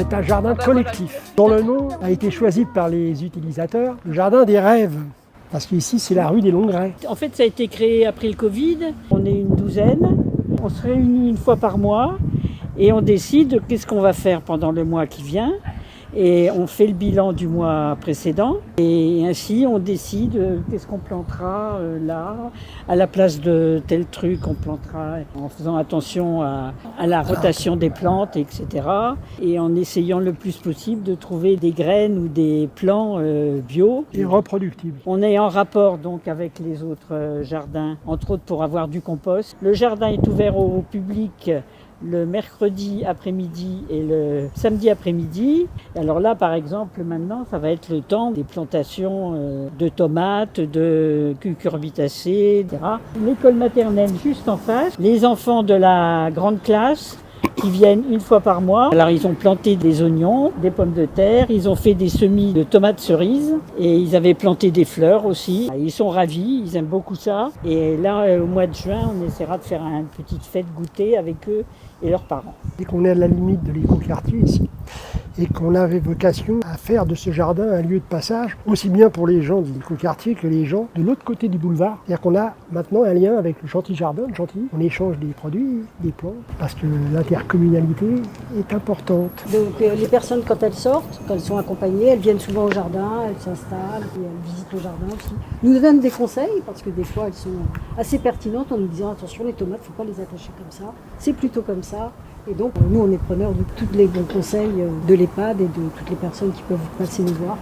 C'est un jardin collectif dont le nom a été choisi par les utilisateurs, le jardin des rêves. Parce qu'ici, c'est la rue des Longrets. En fait, ça a été créé après le Covid. On est une douzaine. On se réunit une fois par mois et on décide qu'est-ce qu'on va faire pendant le mois qui vient. Et on fait le bilan du mois précédent et ainsi on décide qu'est-ce qu'on plantera là, à la place de tel truc on plantera en faisant attention à la rotation des plantes, etc. Et en essayant le plus possible de trouver des graines ou des plants bio. Et reproductibles. On est en rapport donc avec les autres jardins, entre autres pour avoir du compost. Le jardin est ouvert au public le mercredi après-midi et le samedi après-midi. Alors là, par exemple, maintenant, ça va être le temps des plantations de tomates, de cucurbitacées, etc. L'école maternelle juste en face, les enfants de la grande classe qui viennent une fois par mois. Alors ils ont planté des oignons, des pommes de terre, ils ont fait des semis de tomates cerises et ils avaient planté des fleurs aussi. Ils sont ravis, ils aiment beaucoup ça. Et là, au mois de juin, on essaiera de faire une petite fête goûter avec eux et leurs parents. Dès qu'on est à la limite de l'écoquartier ici, et qu'on avait vocation à faire de ce jardin un lieu de passage, aussi bien pour les gens de l'écoquartier que les gens de l'autre côté du boulevard. C'est-à-dire qu'on a maintenant un lien avec le Gentil Jardin de Gentilly. On échange des produits, des plantes, parce que l'intercommunalité est importante. Donc les personnes, quand elles sortent, quand elles sont accompagnées, elles viennent souvent au jardin, elles s'installent, et elles visitent le jardin aussi. Nous donnent des conseils, parce que des fois elles sont assez pertinentes en nous disant attention, les tomates, il ne faut pas les attacher comme ça, c'est plutôt comme ça. Et donc, nous, on est preneurs de tous les bons conseils de l'EHPAD et de toutes les personnes qui peuvent passer nous voir.